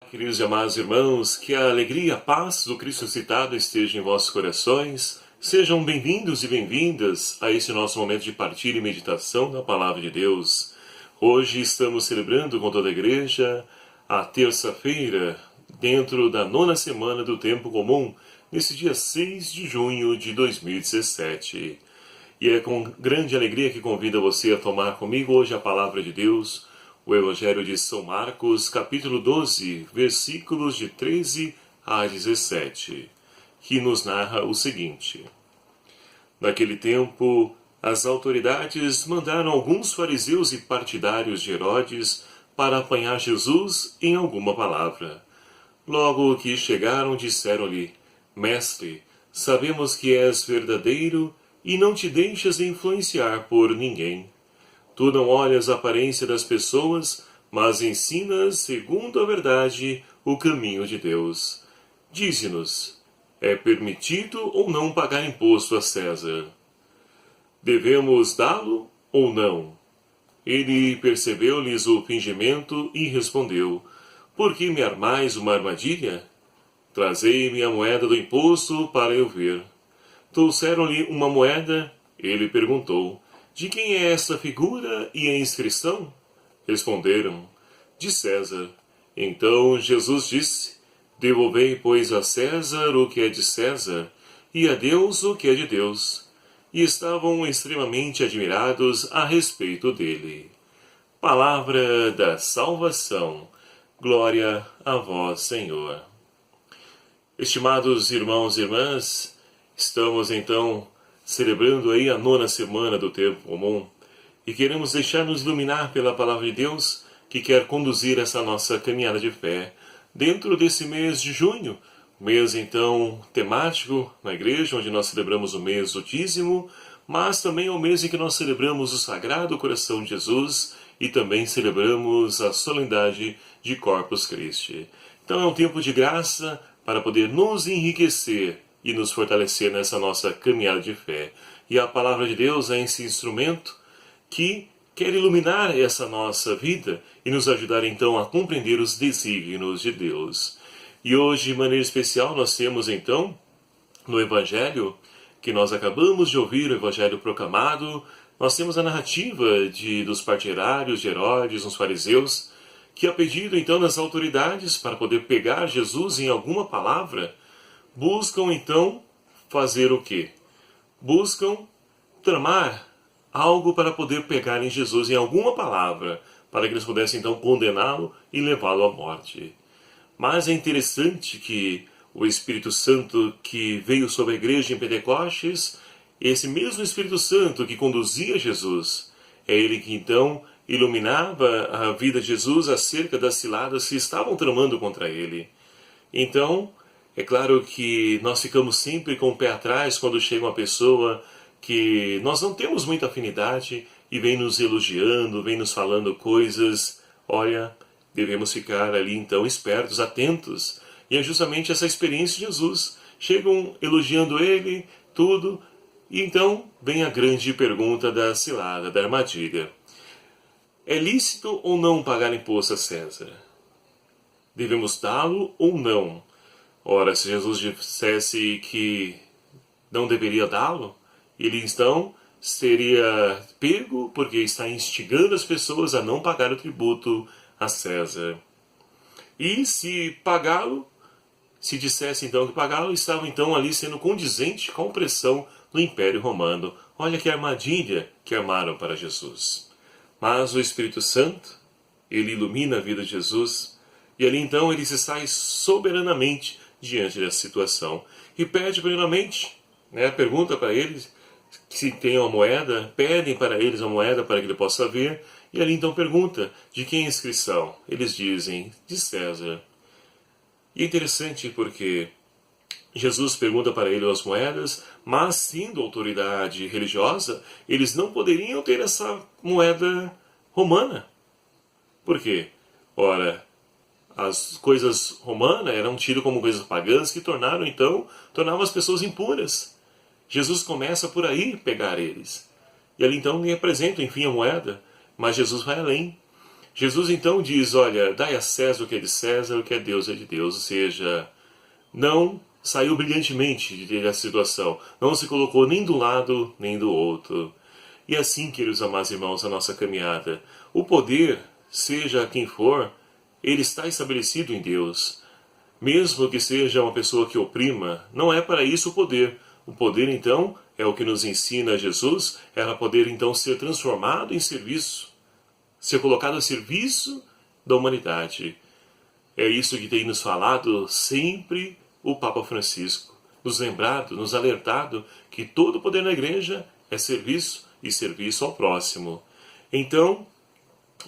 Queridos e amados irmãos, que a alegria e a paz do Cristo ressuscitado esteja em vossos corações. Sejam bem-vindos e bem-vindas a esse nosso momento de partilha e meditação da Palavra de Deus. Hoje estamos celebrando com toda a Igreja a terça-feira, dentro da 9ª semana do Tempo Comum, nesse dia 6 de junho de 2017. E é com grande alegria que convido você a tomar comigo hoje a Palavra de Deus, o Evangelho de São Marcos, capítulo 12, versículos de 13 a 17, que nos narra o seguinte. Naquele tempo, as autoridades mandaram alguns fariseus e partidários de Herodes para apanhar Jesus em alguma palavra. Logo que chegaram, disseram-lhe, Mestre, sabemos que és verdadeiro e não te deixas influenciar por ninguém. Tu não olhas a aparência das pessoas, mas ensinas, segundo a verdade, o caminho de Deus. Dize-nos, é permitido ou não pagar imposto a César? Devemos dá-lo ou não? Ele percebeu-lhes o fingimento e respondeu, Por que me armais uma armadilha? Trazei-me a moeda do imposto para eu ver. Trouxeram-lhe uma moeda, ele perguntou, De quem é esta figura e a inscrição? Responderam, de César. Então Jesus disse, Devolvei, pois, a César o que é de César, e a Deus o que é de Deus. E estavam extremamente admirados a respeito dele. Palavra da salvação. Glória a vós, Senhor. Estimados irmãos e irmãs, estamos então celebrando aí a 9ª semana do Tempo Comum, e queremos deixar-nos iluminar pela Palavra de Deus, que quer conduzir essa nossa caminhada de fé, dentro desse mês de junho, mês então temático na igreja, onde nós celebramos o mês do Dízimo, mas também é o mês em que nós celebramos o Sagrado Coração de Jesus, e também celebramos a solenidade de Corpus Christi. Então é um tempo de graça para poder nos enriquecer e nos fortalecer nessa nossa caminhada de fé. E a Palavra de Deus é esse instrumento que quer iluminar essa nossa vida e nos ajudar então a compreender os desígnios de Deus. E hoje, de maneira especial, nós temos então, no Evangelho, que nós acabamos de ouvir, o Evangelho proclamado, nós temos a narrativa dos partidários de Herodes, uns fariseus, que a pedido então das autoridades para poder pegar Jesus em alguma palavra, buscam então fazer o quê? Buscam tramar algo para poder pegar em Jesus em alguma palavra, para que eles pudessem então condená-lo e levá-lo à morte. Mas é interessante que o Espírito Santo que veio sobre a igreja em Pentecostes, esse mesmo Espírito Santo que conduzia Jesus, é ele que então iluminava a vida de Jesus acerca das ciladas que estavam tramando contra ele. Então, é claro que nós ficamos sempre com o pé atrás quando chega uma pessoa que nós não temos muita afinidade e vem nos elogiando, vem nos falando coisas. Olha, devemos ficar ali então espertos, atentos. E é justamente essa experiência de Jesus. Chegam elogiando ele, tudo, e então vem a grande pergunta da cilada, da armadilha. É lícito ou não pagar imposto a César? Devemos dá-lo ou não? Ora, se Jesus dissesse que não deveria dá-lo, ele então seria pego porque está instigando as pessoas a não pagar o tributo a César. E se pagá-lo, se dissesse então que pagá-lo, estava então ali sendo condizente com a opressão do Império Romano. Olha que armadilha que armaram para Jesus. Mas o Espírito Santo, ele ilumina a vida de Jesus, e ali então ele se sai soberanamente diante dessa situação. E pede primeiramente, pergunta para eles se tem uma moeda, pedem para eles uma moeda para que ele possa ver, e ali então pergunta, de quem é a inscrição? Eles dizem, de César. E é interessante porque Jesus pergunta para ele as moedas, mas sendo autoridade religiosa, eles não poderiam ter essa moeda romana. Por quê? Ora, as coisas romanas eram tidas como coisas pagãs que tornavam as pessoas impuras. Jesus começa por aí pegar eles. E ali então lhe apresenta, enfim, a moeda, mas Jesus vai além. Jesus então diz, olha, dai a César o que é de César, o que é de Deus. Ou seja, não saiu brilhantemente dessa situação. Não se colocou nem do lado, nem do outro. E assim, queridos amados irmãos, a nossa caminhada. O poder, seja quem for, ele está estabelecido em Deus. Mesmo que seja uma pessoa que oprima, não é para isso o poder. O poder, então, é o que nos ensina Jesus, é para poder, então, ser transformado em serviço. Ser colocado a serviço da humanidade. É isso que tem nos falado sempre o Papa Francisco. Nos lembrado, nos alertado que todo o poder na igreja é serviço e serviço ao próximo. Então,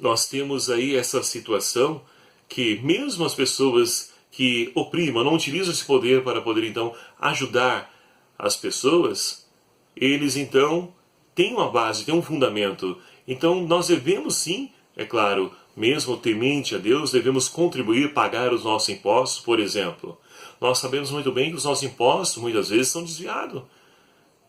nós temos aí essa situação que mesmo as pessoas que oprimam, não utilizam esse poder para poder então ajudar as pessoas, eles então têm uma base, têm um fundamento. Então nós devemos sim, é claro, mesmo temente a Deus, devemos contribuir, pagar os nossos impostos, por exemplo. Nós sabemos muito bem que os nossos impostos muitas vezes são desviados.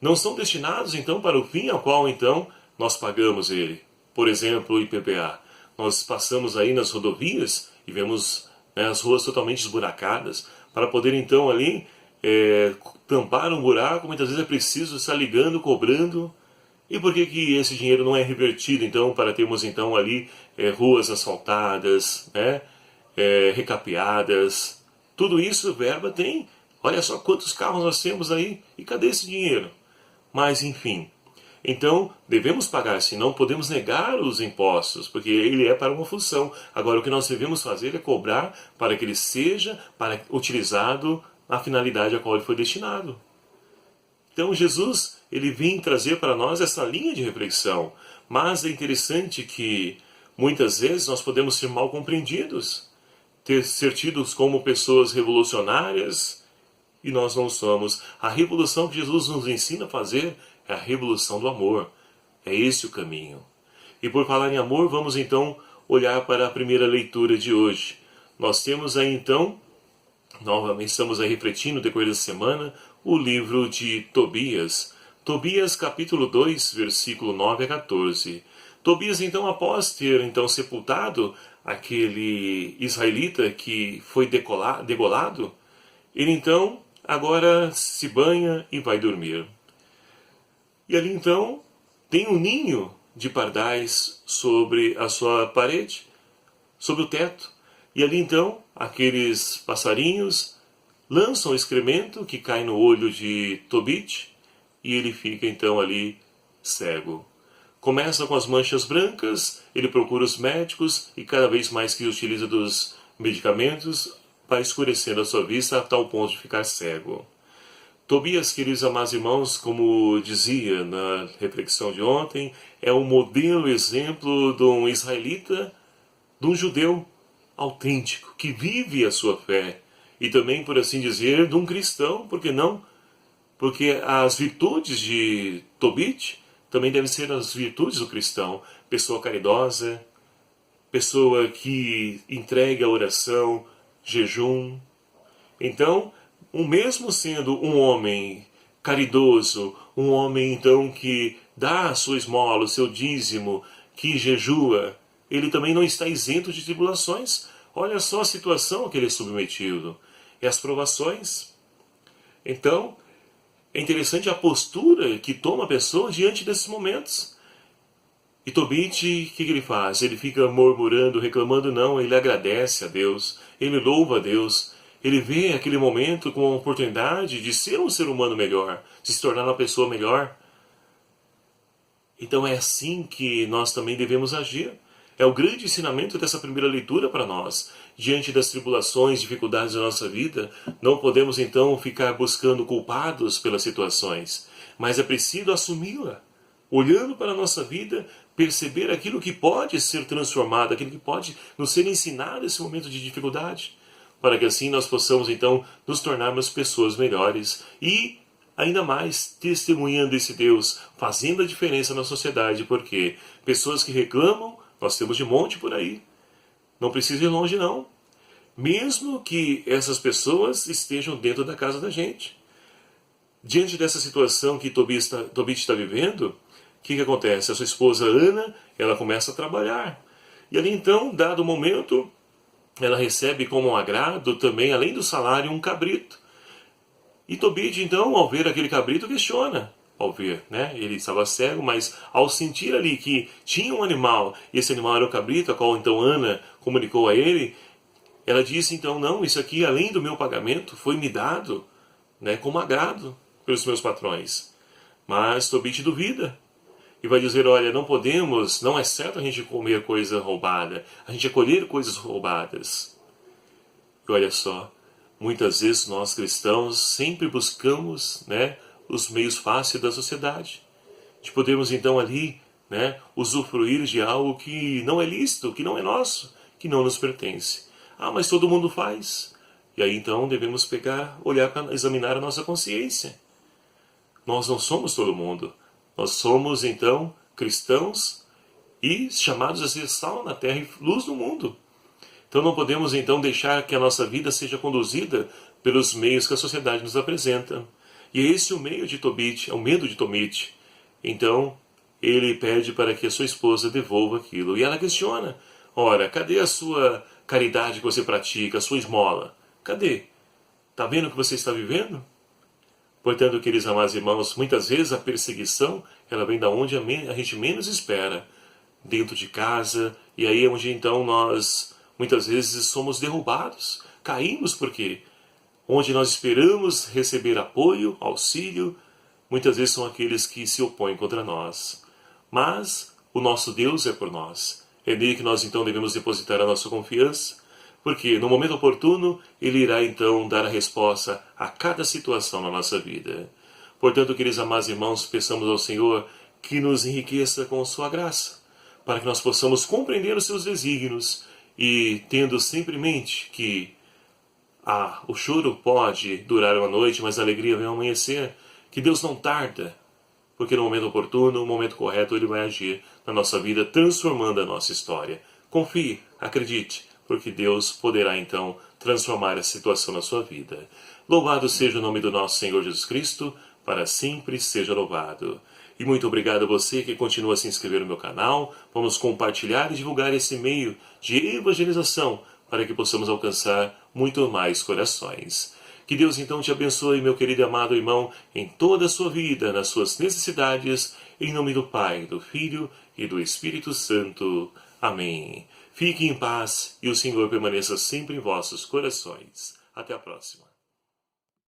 Não são destinados então para o fim ao qual então nós pagamos ele. Por exemplo, o IPVA. Nós passamos aí nas rodovias e vemos as ruas totalmente esburacadas. Para poder então ali tampar um buraco, muitas vezes é preciso estar ligando, cobrando. E por que esse dinheiro não é revertido então para termos então ali ruas asfaltadas, recapeadas? Tudo isso verba tem. Olha só quantos carros nós temos aí e cadê esse dinheiro? Mas enfim, então devemos pagar, sim, não podemos negar os impostos, porque ele é para uma função. Agora o que nós devemos fazer é cobrar para que ele seja utilizado na finalidade a qual ele foi destinado. Então Jesus, ele vem trazer para nós essa linha de reflexão, mas é interessante que muitas vezes nós podemos ser mal compreendidos, ser tidos como pessoas revolucionárias, e nós não somos. A revolução que Jesus nos ensina a fazer é a revolução do amor. É esse o caminho. E por falar em amor, vamos então olhar para a primeira leitura de hoje. Nós temos aí então, novamente estamos aí refletindo no decorrer da semana, o livro de Tobias. Tobias capítulo 2, versículo 9 a 14. Tobias então, após ter então sepultado aquele israelita que foi degolado, ele então agora se banha e vai dormir. E ali então tem um ninho de pardais sobre a sua parede, sobre o teto. E ali então aqueles passarinhos lançam o excremento que cai no olho de Tobit e ele fica então ali cego. Começa com as manchas brancas, ele procura os médicos e cada vez mais que utiliza dos medicamentos, vai escurecendo a sua vista a tal ponto de ficar cego. Tobias, queridos amados irmãos, como dizia na reflexão de ontem, é um modelo, exemplo de um israelita, de um judeu autêntico, que vive a sua fé. E também, por assim dizer, de um cristão, por que não? Porque as virtudes de Tobit também devem ser as virtudes do cristão. Pessoa caridosa, pessoa que entrega a oração, jejum. Então, mesmo sendo um homem caridoso, um homem então que dá a sua esmola, o seu dízimo, que jejua, ele também não está isento de tribulações. Olha só a situação a que ele é submetido. E as provações. Então, é interessante a postura que toma a pessoa diante desses momentos. E Tobit, o que ele faz? Ele fica murmurando, reclamando? Não, ele agradece a Deus, ele louva a Deus, ele vê aquele momento como uma oportunidade de ser um ser humano melhor, de se tornar uma pessoa melhor. Então é assim que nós também devemos agir. É o grande ensinamento dessa primeira leitura para nós. Diante das tribulações, dificuldades da nossa vida, não podemos então ficar buscando culpados pelas situações, mas é preciso assumi-la. Olhando para a nossa vida, perceber aquilo que pode ser transformado, aquilo que pode nos ser ensinado nesse momento de dificuldade, para que assim nós possamos então nos tornarmos pessoas melhores e ainda mais testemunhando esse Deus, fazendo a diferença na sociedade, porque pessoas que reclamam, nós temos de monte por aí. Não precisa ir longe não. Mesmo que essas pessoas estejam dentro da casa da gente. Diante dessa situação que Tobit está vivendo, o que acontece? A sua esposa Ana, ela começa a trabalhar. E ali então, dado o momento, ela recebe como um agrado também, além do salário, um cabrito. E Tobit, então, ao ver aquele cabrito, questiona. Ao ver, né? Ele estava cego, mas ao sentir ali que tinha um animal, e esse animal era o cabrito, a qual então Ana comunicou a ele, ela disse então, não, isso aqui, além do meu pagamento, foi me dado, né, como agrado pelos meus patrões. Mas Tobit duvida. E vai dizer, olha, não podemos, não é certo a gente comer coisa roubada, a gente colher coisas roubadas. E olha só, muitas vezes nós cristãos sempre buscamos, né, os meios fáceis da sociedade. De podermos então ali, né, usufruir de algo que não é lícito, que não é nosso, que não nos pertence. Ah, mas todo mundo faz. E aí então devemos pegar, olhar para examinar a nossa consciência. Nós não somos todo mundo. Nós somos então cristãos e chamados a ser sal na terra e luz no mundo. Então não podemos então deixar que a nossa vida seja conduzida pelos meios que a sociedade nos apresenta. E é esse o meio de Tobit, é o medo de Tobit. Então ele pede para que a sua esposa devolva aquilo. E ela questiona, ora, cadê a sua caridade que você pratica, a sua esmola? Cadê? Está vendo o que você está vivendo? Portanto, queridos amados irmãos, muitas vezes a perseguição ela vem da onde a gente menos espera, dentro de casa, e aí é onde então nós muitas vezes somos derrubados, caímos porque onde nós esperamos receber apoio, auxílio, muitas vezes são aqueles que se opõem contra nós. Mas o nosso Deus é por nós. É nele que nós então devemos depositar a nossa confiança, porque no momento oportuno ele irá então dar a resposta a cada situação na nossa vida. Portanto, queridos amados irmãos, peçamos ao Senhor que nos enriqueça com sua graça, para que nós possamos compreender os seus desígnios e tendo sempre em mente que o choro pode durar uma noite, mas a alegria vem ao amanhecer, que Deus não tarda, porque no momento oportuno, no momento correto, Ele vai agir na nossa vida, transformando a nossa história. Confie, acredite, porque Deus poderá então transformar a situação na sua vida. Louvado seja o nome do nosso Senhor Jesus Cristo, para sempre seja louvado. E muito obrigado a você que continua a se inscrever no meu canal. Vamos compartilhar e divulgar esse meio de evangelização para que possamos alcançar muito mais corações. Que Deus então te abençoe, meu querido e amado irmão, em toda a sua vida, nas suas necessidades, em nome do Pai, do Filho e do Espírito Santo. Amém. Fique em paz e o Senhor permaneça sempre em vossos corações. Até a próxima.